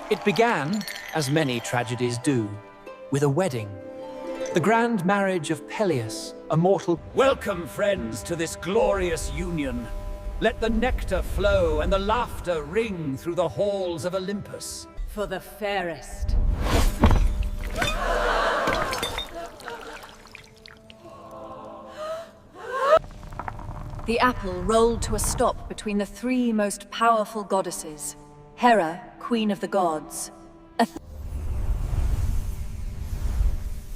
It began, as many tragedies do, with a wedding. The grand marriage of Peleus, a mortal. Welcome, friends, to this glorious union. Let the nectar flow and the laughter ring through the halls of Olympus. For the fairest. The apple rolled to a stop between the three most powerful goddesses. Hera, queen of the gods.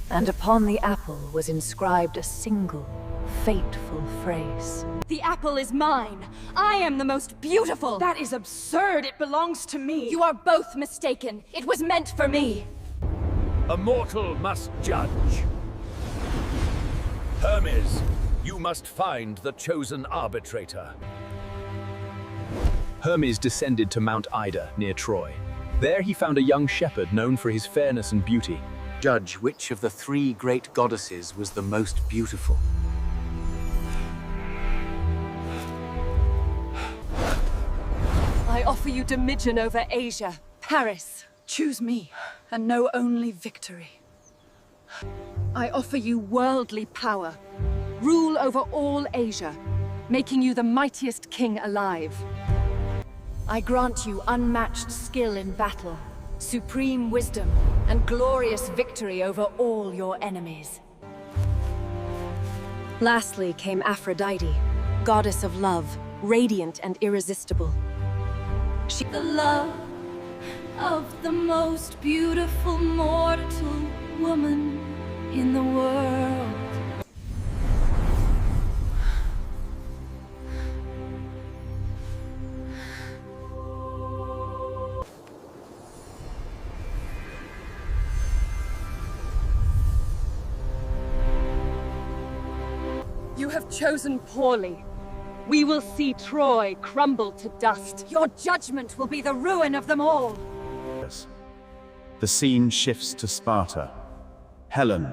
And upon the apple was inscribed a single, fateful phrase. The apple is mine. I am the most beautiful. That is absurd. It belongs to me. You are both mistaken. It was meant for me. A mortal must judge. Hermes, you must find the chosen arbitrator. Hermes descended to Mount Ida, near Troy. There he found a young shepherd known for his fairness and beauty. Judge which of the three great goddesses was the most beautiful. I offer you dominion over Asia, Paris. Choose me, and know only victory. I offer you worldly power. Rule over all Asia, making you the mightiest king alive. I grant you unmatched skill in battle, supreme wisdom, and glorious victory over all your enemies. Lastly came Aphrodite, goddess of love, radiant and irresistible. She The love of the most beautiful mortal woman in the world. You have chosen poorly. We will see Troy crumble to dust. Your judgment will be the ruin of them all. The scene shifts to Sparta. Helen,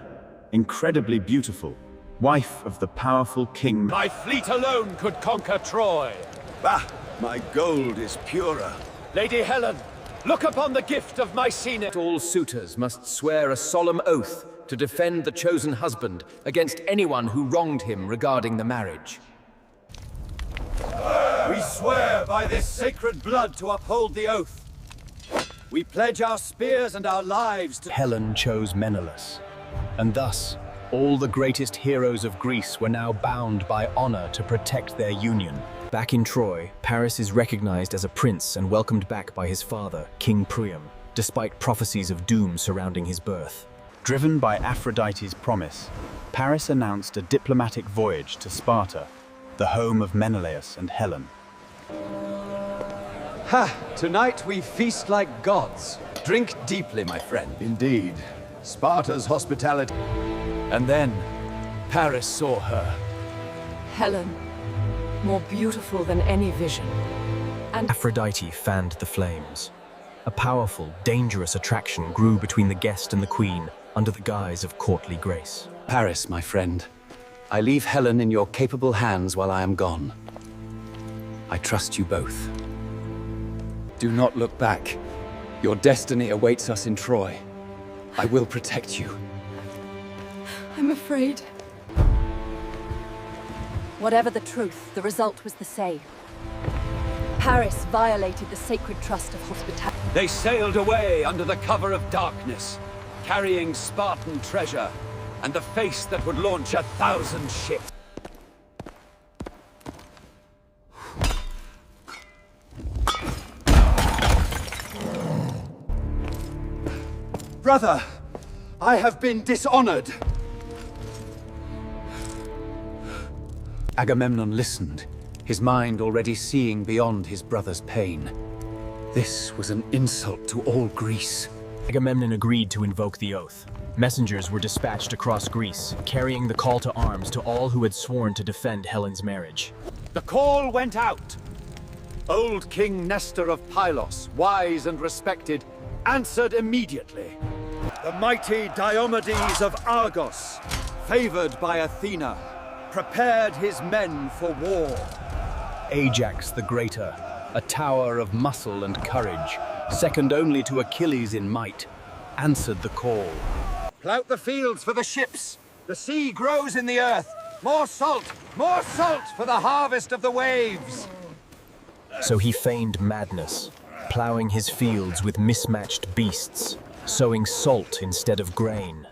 incredibly beautiful, wife of the powerful king. My fleet alone could conquer Troy. Bah! My gold is purer. Lady Helen, look upon the gift of Mycenae. All suitors must swear a solemn oath to defend the chosen husband against anyone who wronged him regarding the marriage. We swear by this sacred blood to uphold the oath. We pledge our spears and our lives to... Helen chose Menelaus, and thus all the greatest heroes of Greece were now bound by honor to protect their union. Back in Troy, Paris is recognized as a prince and welcomed back by his father, King Priam, despite prophecies of doom surrounding his birth. Driven by Aphrodite's promise, Paris announced a diplomatic voyage to Sparta, the home of Menelaus and Helen. Ha! Tonight we feast like gods. Drink deeply, my friend. Indeed. Sparta's hospitality. And then, Paris saw her. Helen, more beautiful than any vision. And Aphrodite fanned the flames. A powerful, dangerous attraction grew between the guest and the queen under the guise of courtly grace. Paris, my friend, I leave Helen in your capable hands while I am gone. I trust you both. Do not look back. Your destiny awaits us in Troy. I will protect you. I'm afraid. Whatever the truth, the result was the same. Paris violated the sacred trust of hospitality. They sailed away under the cover of darkness, carrying Spartan treasure and the face that would launch 1,000 ships. Brother, I have been dishonored. Agamemnon listened, his mind already seeing beyond his brother's pain. This was an insult to all Greece. Agamemnon agreed to invoke the oath. Messengers were dispatched across Greece, carrying the call to arms to all who had sworn to defend Helen's marriage. The call went out. Old King Nestor of Pylos, wise and respected, answered immediately. The mighty Diomedes of Argos, favored by Athena, prepared his men for war. Ajax the Greater, a tower of muscle and courage, second only to Achilles in might, answered the call. Plout the fields for the ships. The sea grows in the earth. More salt for the harvest of the waves. So he feigned madness, ploughing his fields with mismatched beasts, sowing salt instead of grain.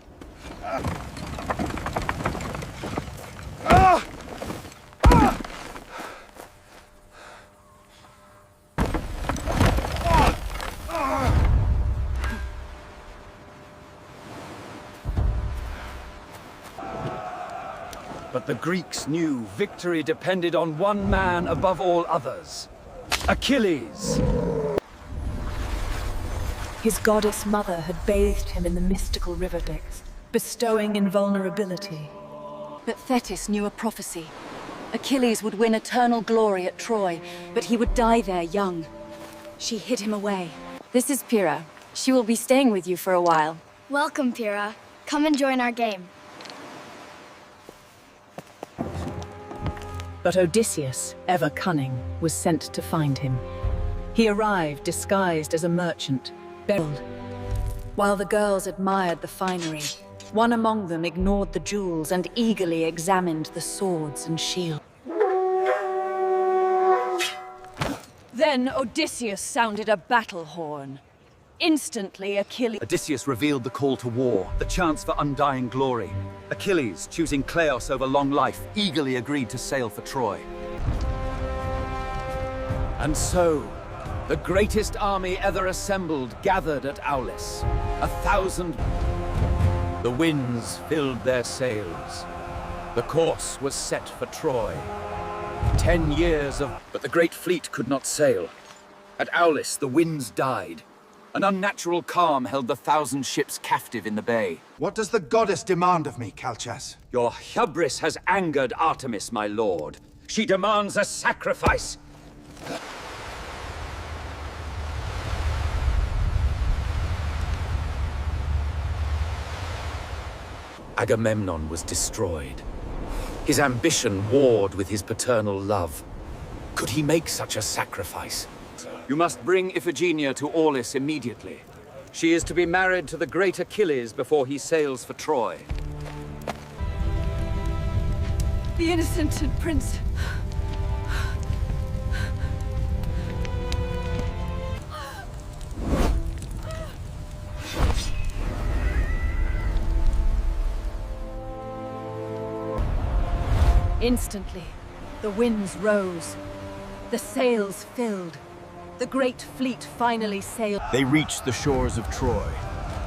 But the Greeks knew victory depended on one man above all others. Achilles. His goddess mother had bathed him in the mystical river depths, bestowing invulnerability. But Thetis knew a prophecy. Achilles would win eternal glory at Troy, but he would die there young. She hid him away. This is Pyrrha. She will be staying with you for a while. Welcome, Pyrrha. Come and join our game. But Odysseus, ever cunning, was sent to find him. He arrived disguised as a merchant, buried. While the girls admired the finery, one among them ignored the jewels and eagerly examined the swords and shields. Then Odysseus sounded a battle horn. Instantly, Achilles... Odysseus revealed the call to war, the chance for undying glory. Achilles, choosing Kleos over long life, eagerly agreed to sail for Troy. And so, the greatest army ever assembled gathered at Aulis. 1,000... The winds filled their sails. The course was set for Troy. 10 years of... But the great fleet could not sail. At Aulis, the winds died. An unnatural calm held the 1,000 ships captive in the bay. What does the goddess demand of me, Calchas? Your hubris has angered Artemis, my lord. She demands a sacrifice. Agamemnon was destroyed. His ambition warred with his paternal love. Could he make such a sacrifice? You must bring Iphigenia to Aulis immediately. She is to be married to the great Achilles before he sails for Troy. The innocent prince. Instantly, the winds rose. The sails filled. The great fleet finally sailed. They reached the shores of Troy.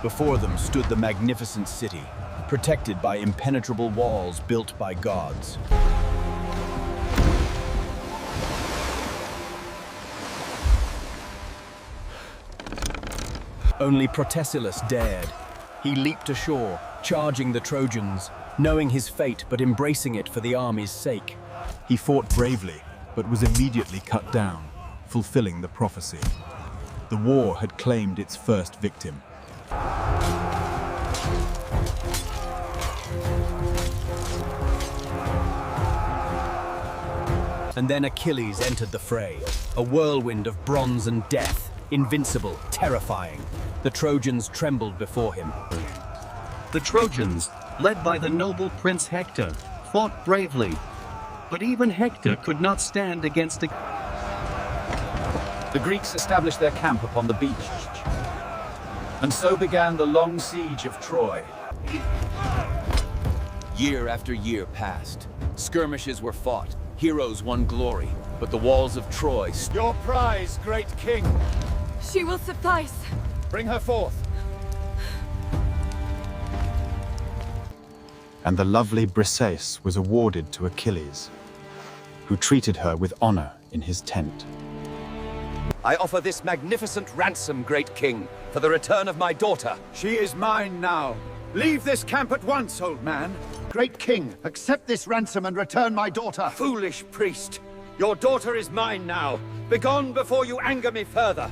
Before them stood the magnificent city, protected by impenetrable walls built by gods. Only Patroclus dared. He leaped ashore, charging the Trojans, knowing his fate but embracing it for the army's sake. He fought bravely, but was immediately cut down, fulfilling the prophecy. The war had claimed its first victim. And then Achilles entered the fray, a whirlwind of bronze and death, invincible, terrifying. The Trojans trembled before him. The Trojans, led by the noble Prince Hector, fought bravely. But even Hector could not stand against the Greeks established their camp upon the beach. And so began the long siege of Troy. Year after year passed. Skirmishes were fought. Heroes won glory. But the walls of Troy... Your prize, great king! She will suffice. Bring her forth. And the lovely Briseis was awarded to Achilles, who treated her with honor in his tent. I offer this magnificent ransom, great king, for the return of my daughter. She is mine now. Leave this camp at once, old man. Great king, accept this ransom and return my daughter. Foolish priest, your daughter is mine now. Begone before you anger me further.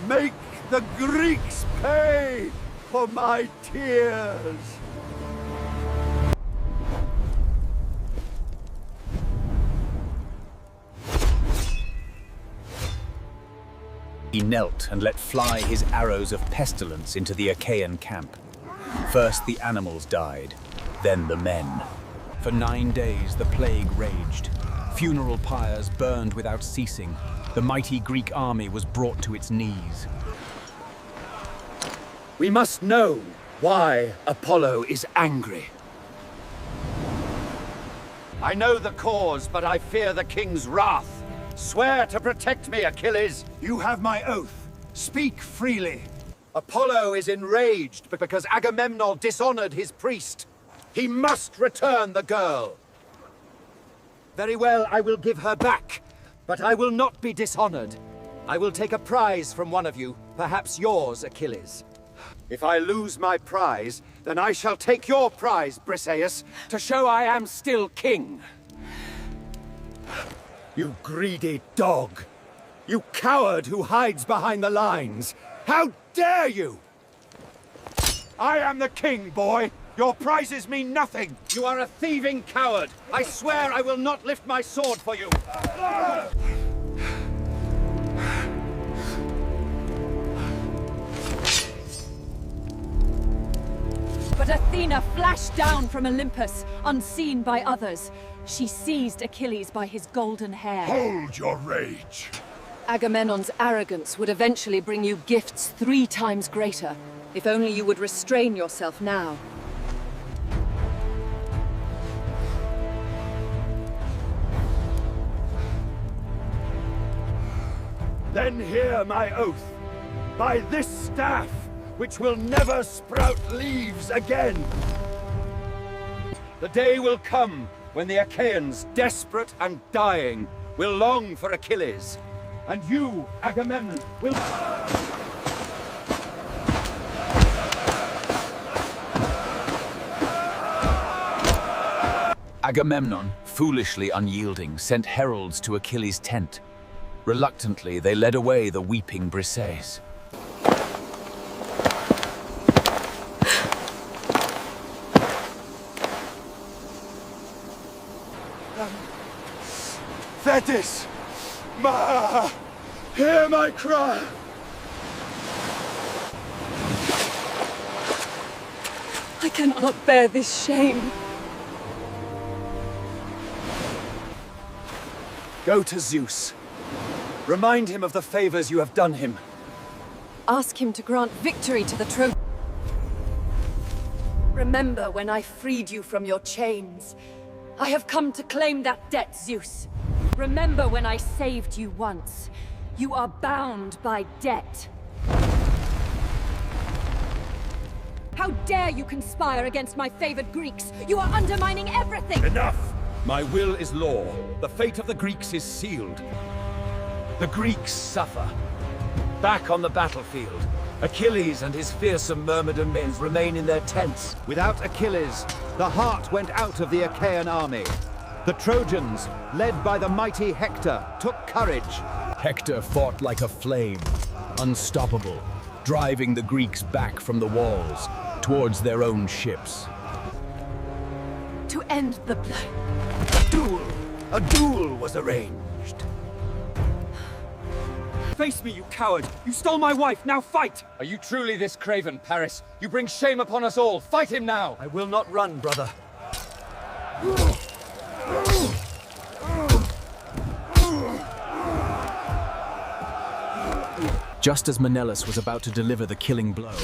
Make the Greeks pay for my tears. He knelt and let fly his arrows of pestilence into the Achaean camp. First the animals died, then the men. For 9 days the plague raged. Funeral pyres burned without ceasing. The mighty Greek army was brought to its knees. We must know why Apollo is angry. I know the cause, but I fear the king's wrath. Swear to protect me, Achilles. You have my oath. Speak freely. Apollo is enraged because Agamemnon dishonored his priest. He must return the girl. Very well, I will give her back, but I will not be dishonored. I will take a prize from one of you, perhaps yours, Achilles. If I lose my prize, then I shall take your prize, Briseis, to show I am still king. You greedy dog! You coward who hides behind the lines! How dare you! I am the king, boy! Your prizes mean nothing! You are a thieving coward! I swear I will not lift my sword for you! But Athena flashed down from Olympus, unseen by others. She seized Achilles by his golden hair. Hold your rage. Agamemnon's arrogance would eventually bring you gifts 3 times greater. If only you would restrain yourself now. Then hear my oath. By this staff, which will never sprout leaves again. The day will come when the Achaeans, desperate and dying, will long for Achilles. And you, Agamemnon, will... Agamemnon, foolishly unyielding, sent heralds to Achilles' tent. Reluctantly, they led away the weeping Briseis. Thetis! Hear my cry! I cannot bear this shame. Go to Zeus. Remind him of the favors you have done him. Ask him to grant victory to the Trojans. Remember when I freed you from your chains. I have come to claim that debt, Zeus. Remember when I saved you once. You are bound by debt. How dare you conspire against my favored Greeks? You are undermining everything! Enough! My will is law. The fate of the Greeks is sealed. The Greeks suffer. Back on the battlefield, Achilles and his fearsome Myrmidon men remain in their tents. Without Achilles, the heart went out of the Achaean army. The Trojans, led by the mighty Hector, took courage. Hector fought like a flame, unstoppable, driving the Greeks back from the walls, towards their own ships. To end the A duel was arranged. Face me, you coward! You stole my wife, now fight! Are you truly this craven, Paris? You bring shame upon us all. Fight him now! I will not run, brother. Just as Menelaus was about to deliver the killing blow,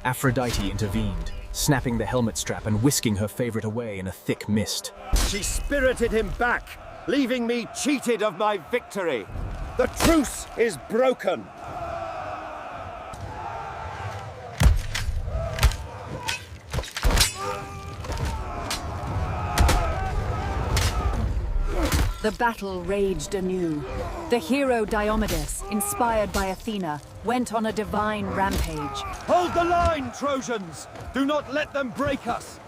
Aphrodite intervened, snapping the helmet strap and whisking her favorite away in a thick mist. She spirited him back, leaving me cheated of my victory. The truce is broken. The battle raged anew. The hero Diomedes, inspired by Athena, went on a divine rampage. Hold the line, Trojans! Do not let them break us!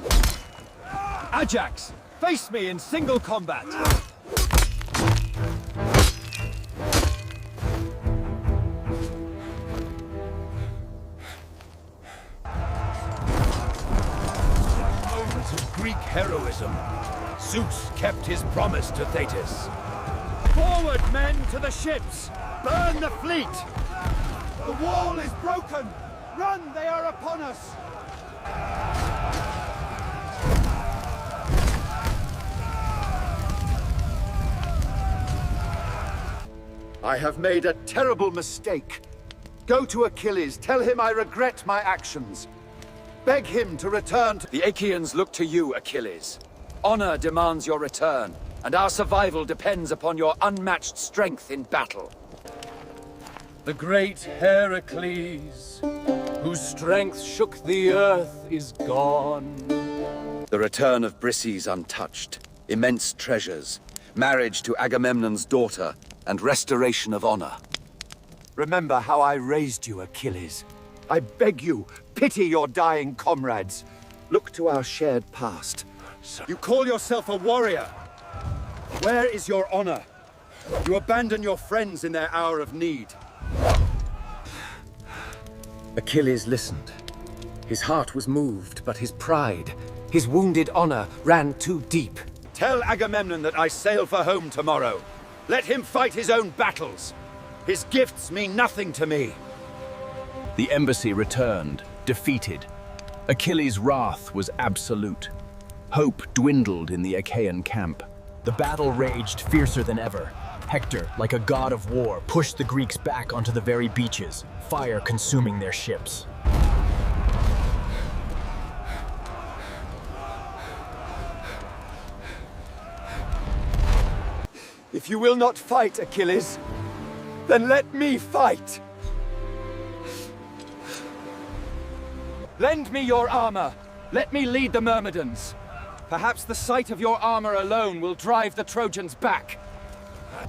Ajax, face me in single combat! Moments of Greek heroism. Zeus kept his promise to Thetis. Forward, men, to the ships! Burn the fleet! wall is broken! Run, they are upon us! I have made a terrible mistake. Go to Achilles, tell him I regret my actions. Beg him to return to... The Achaeans look to you, Achilles. Honor demands your return, and our survival depends upon your unmatched strength in battle. The great Heracles, whose strength shook the earth, is gone. The return of Briseis untouched, immense treasures, marriage to Agamemnon's daughter, and restoration of honor. Remember how I raised you, Achilles. I beg you, pity your dying comrades. Look to our shared past. You call yourself a warrior. Where is your honor? You abandon your friends in their hour of need. Achilles listened. His heart was moved, but his pride, his wounded honor, ran too deep. Tell Agamemnon that I sail for home tomorrow. Let him fight his own battles. His gifts mean nothing to me. The embassy returned, defeated. Achilles' wrath was absolute. Hope dwindled in the Achaean camp. The battle raged fiercer than ever. Hector, like a god of war, pushed the Greeks back onto the very beaches, fire consuming their ships. If you will not fight, Achilles, then let me fight. Lend me your armor. Let me lead the Myrmidons. Perhaps the sight of your armor alone will drive the Trojans back.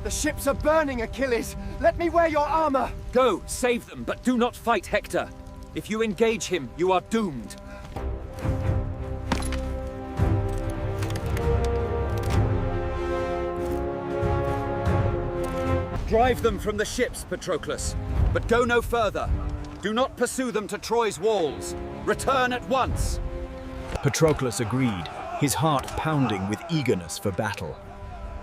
The ships are burning, Achilles. Let me wear your armor. Go, save them, but do not fight Hector. If you engage him, you are doomed. Drive them from the ships, Patroclus, but go no further. Do not pursue them to Troy's walls. Return at once. Patroclus agreed, his heart pounding with eagerness for battle.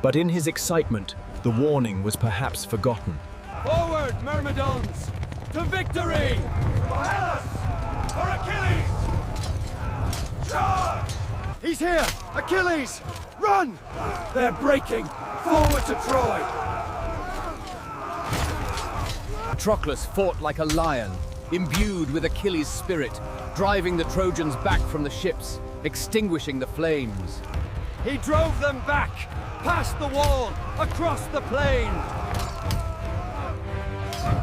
But in his excitement, the warning was perhaps forgotten. Forward, Myrmidons! To victory! For Hellas! For Achilles! Charge! He's here! Achilles! Run! They're breaking! Forward to Troy! Patroclus fought like a lion, imbued with Achilles' spirit, driving the Trojans back from the ships, extinguishing the flames. He drove them back, past the wall, across the plain.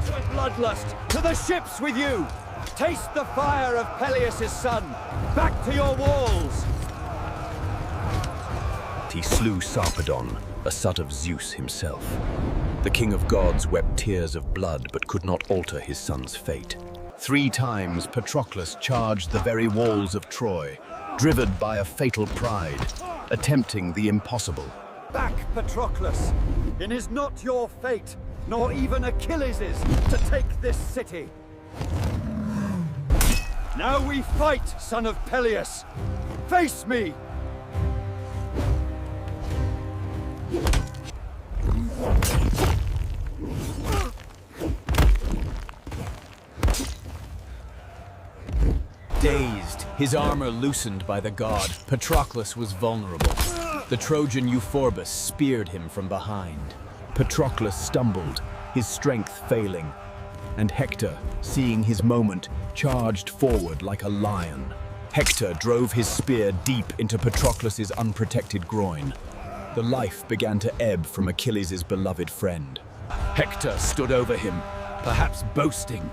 To bloodlust, to the ships with you! Taste the fire of Peleus' son! Back to your walls! He slew Sarpedon, a son of Zeus himself. The king of gods wept tears of blood but could not alter his son's fate. 3 times Patroclus charged the very walls of Troy, driven by a fatal pride, attempting the impossible. Back, Patroclus! It is not your fate, nor even Achilles', to take this city. Now we fight, son of Peleus! Face me! Dazed, his armor loosened by the god, Patroclus was vulnerable. The Trojan Euphorbus speared him from behind. Patroclus stumbled, his strength failing, and Hector, seeing his moment, charged forward like a lion. Hector drove his spear deep into Patroclus's unprotected groin. The life began to ebb from Achilles' beloved friend. Hector stood over him, perhaps boasting,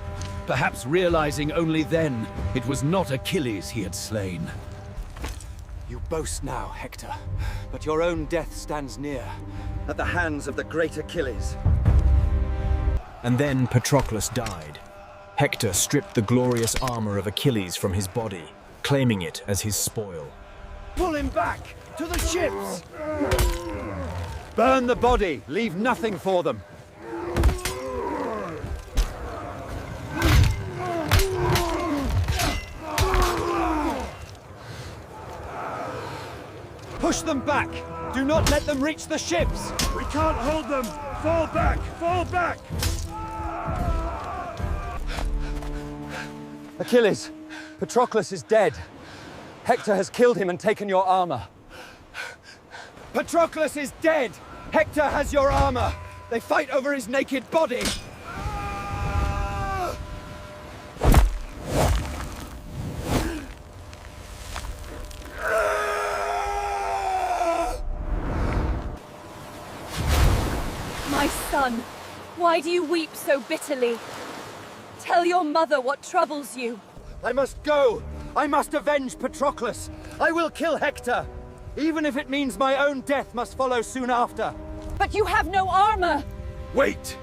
perhaps realizing only then it was not Achilles he had slain. You boast now, Hector, but your own death stands near, at the hands of the great Achilles. And then Patroclus died. Hector stripped the glorious armor of Achilles from his body, claiming it as his spoil. Pull him back! To the ships! Burn the body! Leave nothing for them! Push them back! Do not let them reach the ships! We can't hold them! Fall back! Fall back! Achilles, Patroclus is dead. Hector has killed him and taken your armor. Patroclus is dead! Hector has your armor! They fight over his naked body! My son, why do you weep so bitterly? Tell your mother what troubles you. I must go! I must avenge Patroclus! I will kill Hector! Even if it means my own death must follow soon after. But you have no armor! Wait!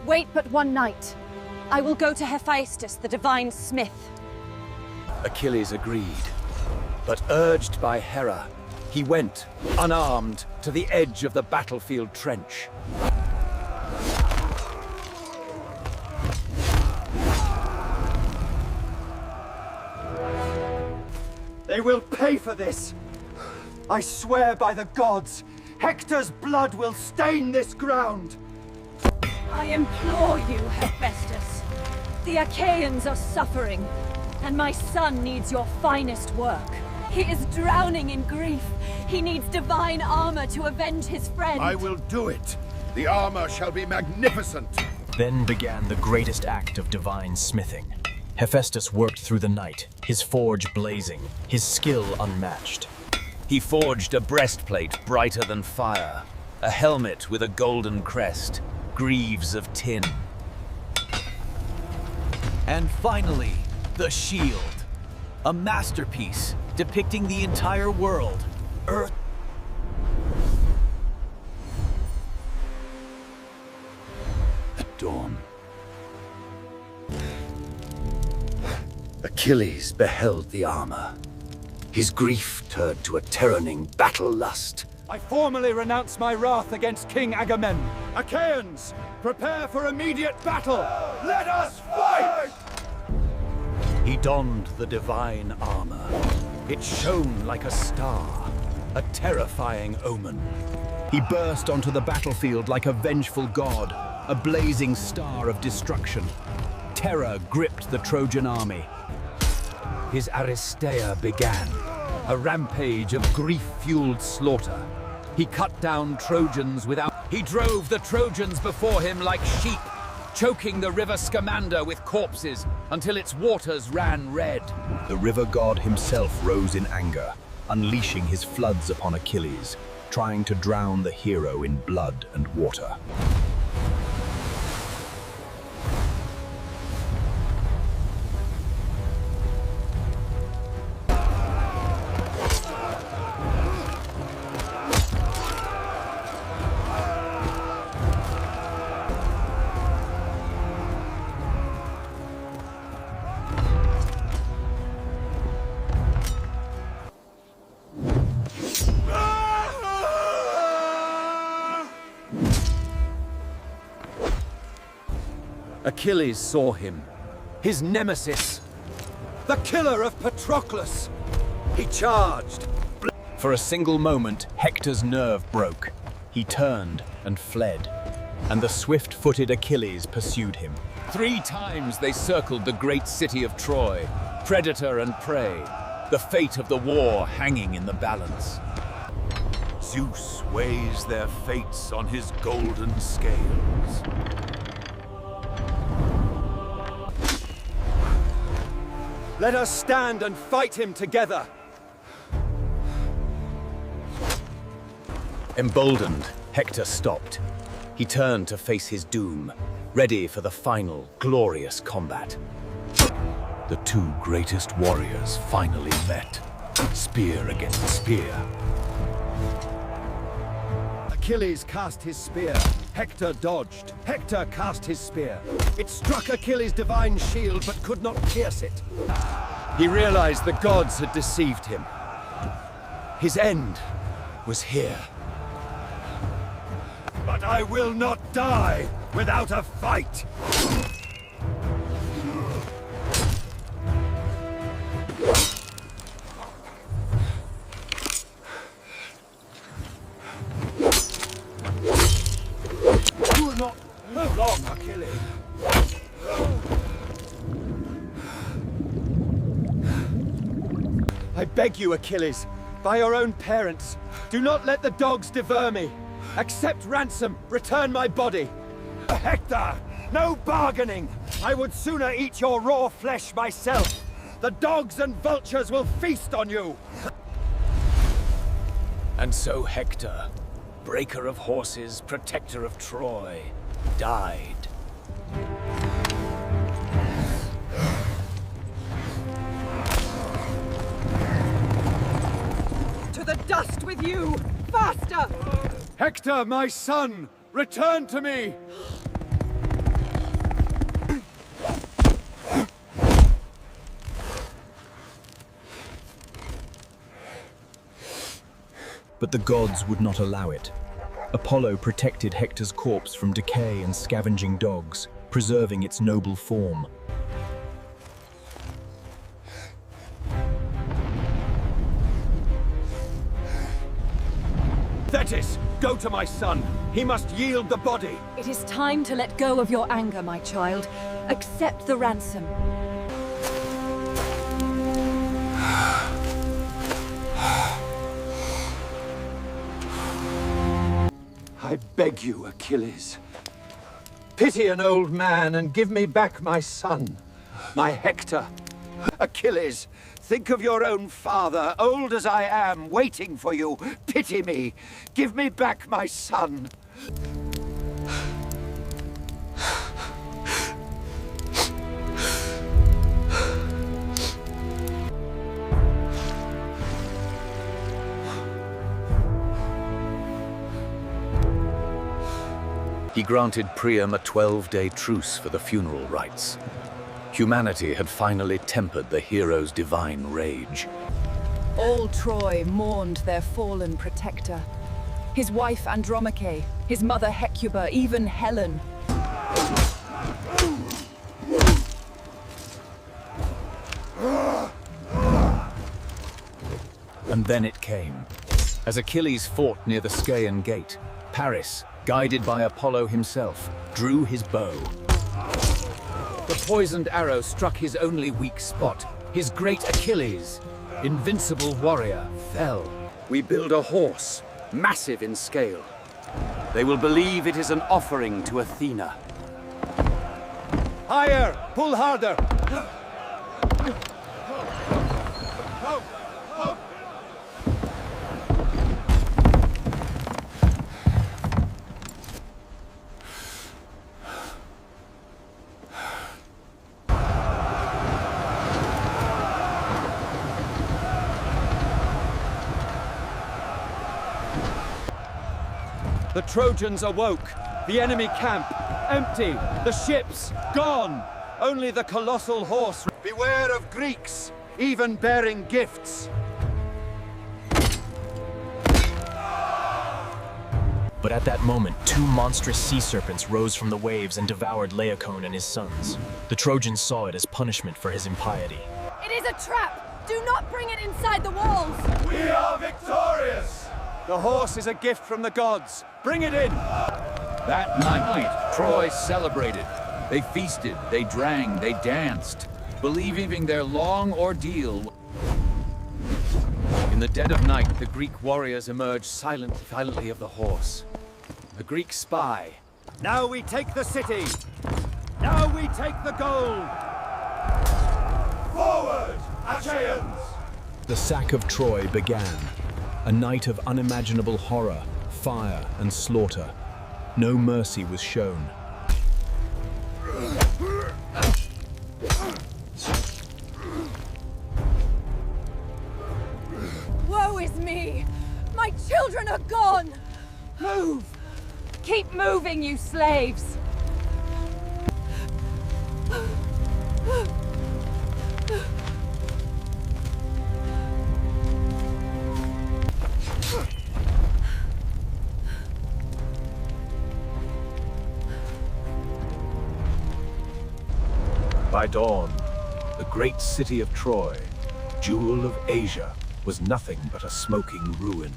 Wait but one night. I will go to Hephaestus, the divine smith. Achilles agreed, but urged by Hera, he went, unarmed, to the edge of the battlefield trench. They will pay for this! I swear by the gods, Hector's blood will stain this ground! I implore you, Hephaestus. The Achaeans are suffering, and my son needs your finest work. He is drowning in grief. He needs divine armor to avenge his friend. I will do it. The armor shall be magnificent. Then began the greatest act of divine smithing. Hephaestus worked through the night, his forge blazing, his skill unmatched. He forged a breastplate brighter than fire, a helmet with a golden crest, greaves of tin. And finally, the shield. A masterpiece depicting the entire world, Earth. At dawn, Achilles beheld the armor. His grief turned to a tyranning battle lust. I formally renounce my wrath against King Agamemnon. Achaeans, prepare for immediate battle! Let us fight! He donned the divine armor. It shone like a star, a terrifying omen. He burst onto the battlefield like a vengeful god, a blazing star of destruction. Terror gripped the Trojan army. His Aristeia began, a rampage of grief-fueled slaughter. He cut down Trojans without... He drove the Trojans before him like sheep, choking the river Scamander with corpses until its waters ran red. The river god himself rose in anger, unleashing his floods upon Achilles, trying to drown the hero in blood and water. Achilles saw him, his nemesis, The killer of Patroclus! He charged. For a single moment, Hector's nerve broke. He turned and fled, and the swift-footed Achilles pursued him. 3 times they circled the great city of Troy, predator and prey, the fate of the war hanging in the balance. Zeus weighs their fates on his golden scales. Let us stand and fight him together. Emboldened, Hector stopped. He turned to face his doom, ready for the final, glorious combat. The 2 greatest warriors finally met, spear against spear. Achilles cast his spear. Hector dodged. Hector cast his spear. It struck Achilles' divine shield, but could not pierce it. He realized the gods had deceived him. His end was here. But I will not die without a fight! You will not live long, Achilles. I beg you, Achilles, by your own parents, do not let the dogs devour me. Accept ransom, return my body. Hector, no bargaining! I would sooner eat your raw flesh myself. The dogs and vultures will feast on you! And so Hector, breaker of horses, protector of Troy, died. To the dust with you! Faster! Hector, my son, return to me! But the gods would not allow it. Apollo protected Hector's corpse from decay and scavenging dogs, preserving its noble form. Thetis, go to my son. He must yield the body. It is time to let go of your anger, my child. Accept the ransom. I beg you, Achilles. Pity an old man and give me back my son, my Hector. Achilles, think of your own father, old as I am, waiting for you. Pity me. Give me back my son. He granted Priam a 12-day truce for the funeral rites. Humanity had finally tempered the hero's divine rage. All Troy mourned their fallen protector. His wife Andromache, his mother Hecuba, even Helen. And then it came. As Achilles fought near the Scaean gate, Paris, guided by Apollo himself, drew his bow. The poisoned arrow struck his only weak spot. His great Achilles, invincible warrior, fell. We build a horse, massive in scale. They will believe it is an offering to Athena. Higher! Pull harder! The Trojans awoke. The enemy camp, empty. The ships, gone. Only the colossal horse. Beware of Greeks, even bearing gifts. But at that moment, two monstrous sea serpents rose from the waves and devoured Laocoon and his sons. The Trojans saw it as punishment for his impiety. It is a trap! Do not bring it inside the walls! We are victorious! The horse is a gift from the gods. Bring it in! That night, Troy celebrated. They feasted, they drank, they danced, believing their long ordeal. In the dead of night, the Greek warriors emerged silently of the horse. The Greek spy. Now we take the city! Now we take the gold! Forward, Achaeans! The sack of Troy began. A night of unimaginable horror, fire, and slaughter. No mercy was shown. Woe is me! My children are gone! Move! Keep moving, you slaves! By dawn, the great city of Troy, jewel of Asia, was nothing but a smoking ruin.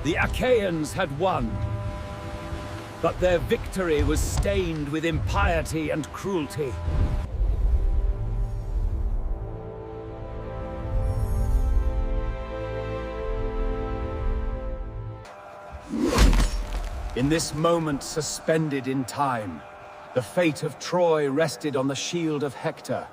The Achaeans had won, but their victory was stained with impiety and cruelty. In this moment suspended in time, the fate of Troy rested on the shield of Hector.